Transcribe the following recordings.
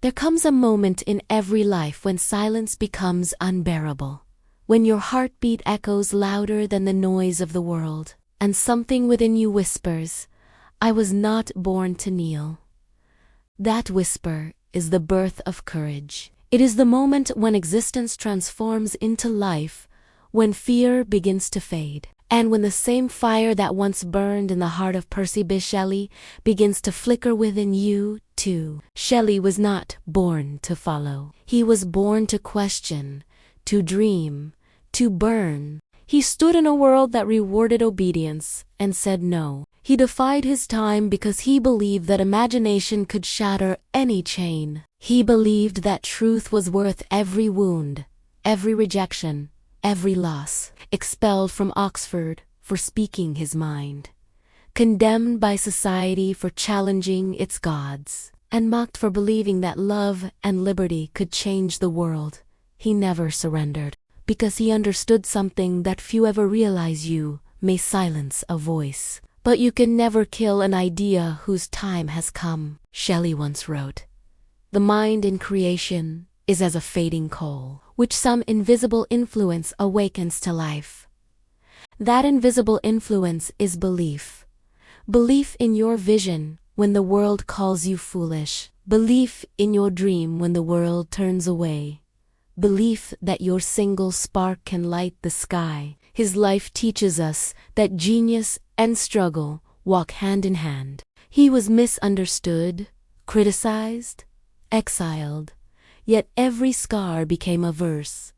There comes a moment in every life when silence becomes unbearable, when your heartbeat echoes louder than the noise of the world, and something within you whispers, "I was not born to kneel." That whisper is the birth of courage. It is the moment when existence transforms into life, when fear begins to fade, and when the same fire that once burned in the heart of Percy Bysshe Shelley begins to flicker within you, too. Shelley was not born to follow. He was born to question, to dream, to burn. He stood in a world that rewarded obedience and said no. He defied his time because he believed that imagination could shatter any chain. He believed that truth was worth every wound, every rejection, every loss. Expelled from Oxford for speaking his mind, condemned by society for challenging its gods, and mocked for believing that love and liberty could change the world, he never surrendered, because he understood something that few ever realize: you may silence a voice, but you can never kill an idea whose time has come. Shelley once wrote, "The mind in creation is as a fading coal, which some invisible influence awakens to life." That invisible influence is belief. Belief in your vision when the world calls you foolish. Belief in your dream when the world turns away. Belief that your single spark can light the sky. His life teaches us that genius and struggle walk hand in hand. He was misunderstood, criticized, exiled, yet every scar became a verse,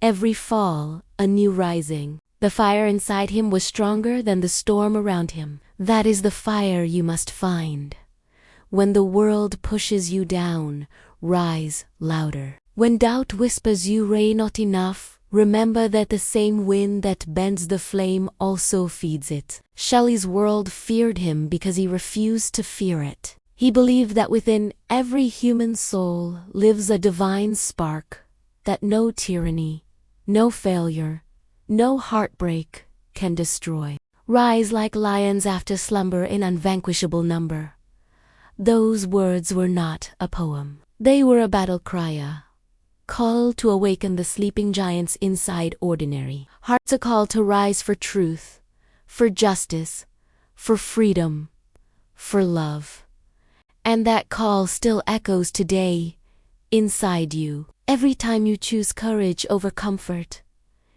every fall a new rising. The fire inside him was stronger than the storm around him. That is the fire you must find. When the world pushes you down, rise louder. When doubt whispers you ray not enough, remember that the same wind that bends the flame also feeds it. Shelley's world feared him because he refused to fear it. He believed that within every human soul lives a divine spark, that no tyranny, no failure, no heartbreak can destroy. Rise like lions after slumber in unvanquishable number. Those words were not a poem. They were a battle cry, a call to awaken the sleeping giants inside ordinary hearts, a call to rise for truth, for justice, for freedom, for love. And that call still echoes today, inside you. Every time you choose courage over comfort,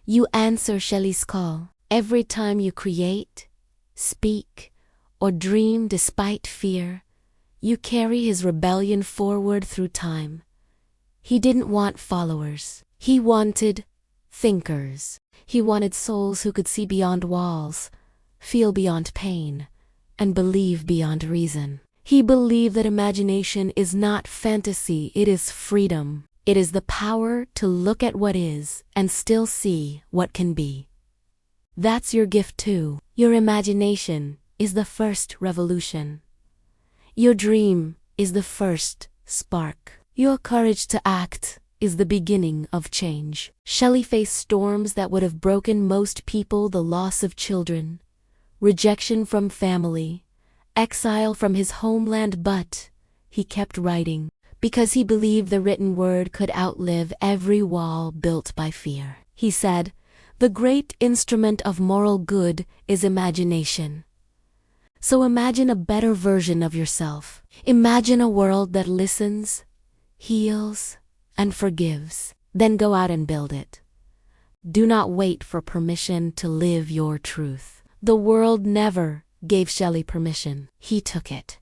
you answer Shelley's call. Every time you create, speak, or dream despite fear, you carry his rebellion forward through time. He didn't want followers. He wanted thinkers. He wanted souls who could see beyond walls, feel beyond pain, and believe beyond reason. He believed that imagination is not fantasy, it is freedom. It is the power to look at what is and still see what can be. That's your gift too. Your imagination is the first revolution. Your dream is the first spark. Your courage to act is the beginning of change. Shelley faced storms that would have broken most people: the loss of children, rejection from family, exile from his homeland, but he kept writing because he believed the written word could outlive every wall built by fear. He said, "The great instrument of moral good is imagination." So imagine a better version of yourself. Imagine a world that listens, heals, and forgives. Then go out and build it. Do not wait for permission to live your truth. The world never gave Shelley permission. He took it.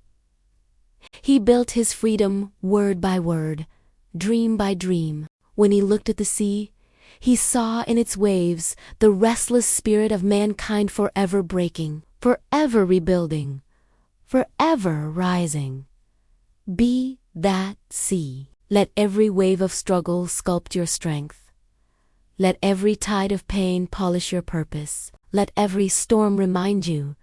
He built his freedom word by word, dream by dream. When he looked at the sea, he saw in its waves the restless spirit of mankind forever breaking, forever rebuilding, forever rising. Be that sea. Let every wave of struggle sculpt your strength. Let every tide of pain polish your purpose. Let every storm remind you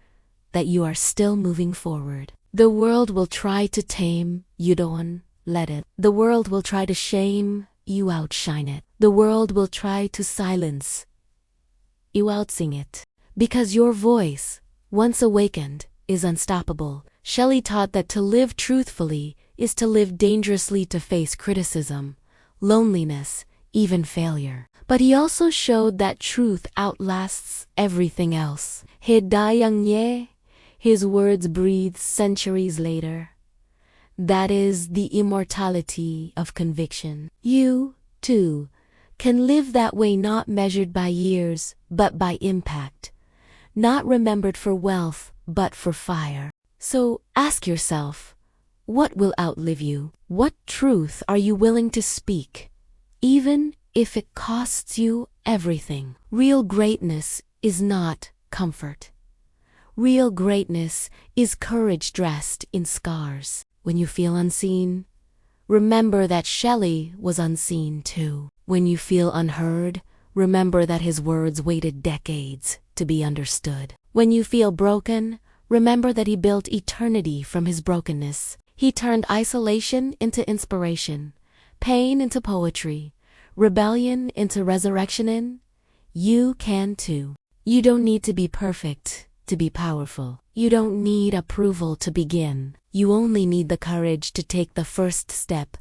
that you are still moving forward. The world will try to tame you, don't let it. The world will try to shame you, outshine it. The world will try to silence you, outsing it. Because your voice, once awakened, is unstoppable. Shelley taught that to live truthfully is to live dangerously, to face criticism, loneliness, even failure. But he also showed that truth outlasts everything else. Hidayang, his words breathe centuries later. That is the immortality of conviction. You, too, can live that way, not measured by years, but by impact. Not remembered for wealth, but for fire. So ask yourself, what will outlive you? What truth are you willing to speak, even if it costs you everything? Real greatness is not comfort. Real greatness is courage dressed in scars. When you feel unseen, remember that Shelley was unseen too. When you feel unheard, remember that his words waited decades to be understood. When you feel broken, remember that he built eternity from his brokenness. He turned isolation into inspiration, pain into poetry, rebellion into resurrection. You can too. You don't need to be perfect to be powerful. You don't need approval to begin. You only need the courage to take the first step.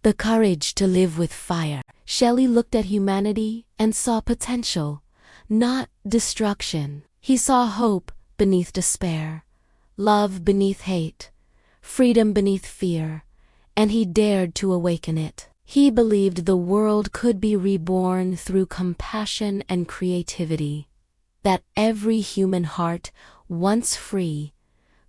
The courage to live with fire. Shelley looked at humanity and saw potential, not destruction. He saw hope beneath despair, love beneath hate, freedom beneath fear, and he dared to awaken it. He believed the world could be reborn through compassion and creativity, that every human heart, once free,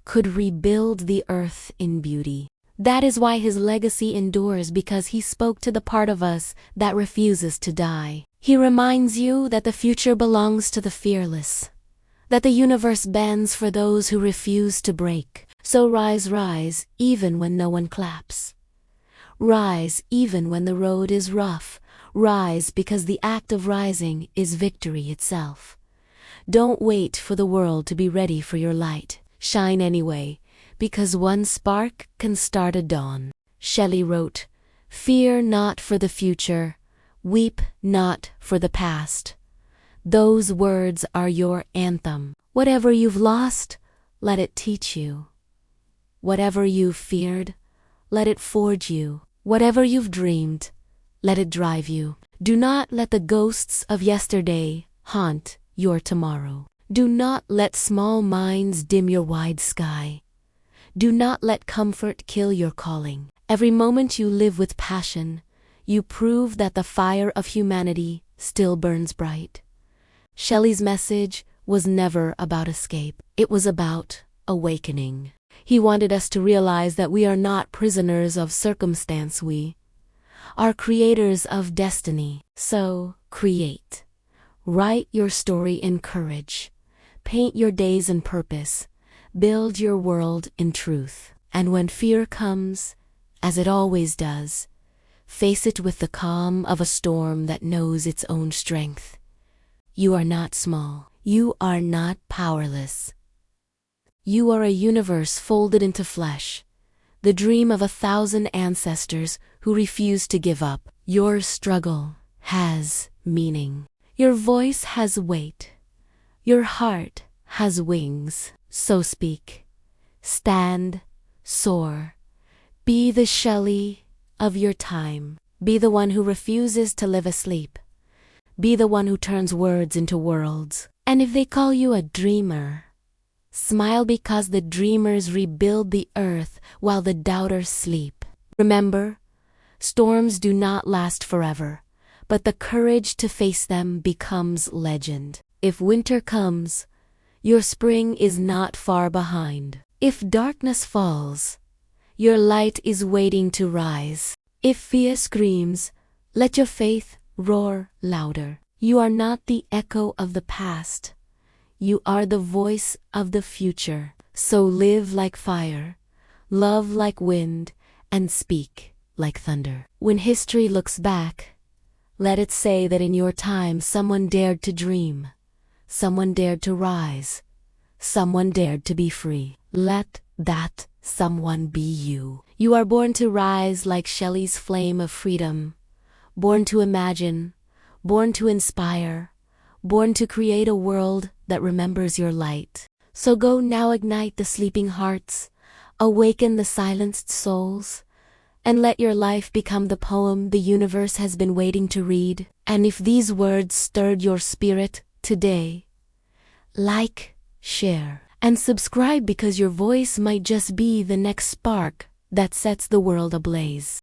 could rebuild the earth in beauty. That is why his legacy endures, because he spoke to the part of us that refuses to die. He reminds you that the future belongs to the fearless, that the universe bends for those who refuse to break. So rise, rise, even when no one claps. Rise even when the road is rough. Rise because the act of rising is victory itself. Don't wait for the world to be ready for your light. Shine anyway, because one spark can start a dawn. Shelley wrote, "Fear not for the future, weep not for the past." Those words are your anthem. Whatever you've lost, let it teach you. Whatever you've feared, let it forge you. Whatever you've dreamed, let it drive you. Do not let the ghosts of yesterday haunt your tomorrow. Do not let small minds dim your wide sky. Do not let comfort kill your calling. Every moment you live with passion, you prove that the fire of humanity still burns bright. Shelley's message was never about escape. It was about awakening. He wanted us to realize that we are not prisoners of circumstance. We are creators of destiny. So, create. Write your story in courage. Paint your days in purpose. Build your world in truth. And when fear comes, as it always does, face it with the calm of a storm that knows its own strength. You are not small. You are not powerless. You are a universe folded into flesh, the dream of 1,000 ancestors who refuse to give up. Your struggle has meaning. Your voice has weight. Your heart has wings. So speak. Stand. Soar. Be the Shelley of your time. Be the one who refuses to live asleep. Be the one who turns words into worlds. And if they call you a dreamer, smile, because the dreamers rebuild the earth while the doubters sleep. Remember, storms do not last forever, but the courage to face them becomes legend. If winter comes, your spring is not far behind. If darkness falls, your light is waiting to rise. If fear screams, let your faith roar louder. You are not the echo of the past. You are the voice of the future. So live like fire, love like wind, and speak like thunder. When history looks back, let it say that in your time someone dared to dream, someone dared to rise, someone dared to be free. Let that someone be you. You are born to rise like Shelley's flame of freedom, born to imagine, born to inspire, born to create a world that remembers your light. So go now, ignite the sleeping hearts Awaken the silenced souls, and let your life become the poem the universe has been waiting to read. And if these words stirred your spirit today, like, share, and subscribe, because your voice might just be the next spark that sets the world ablaze.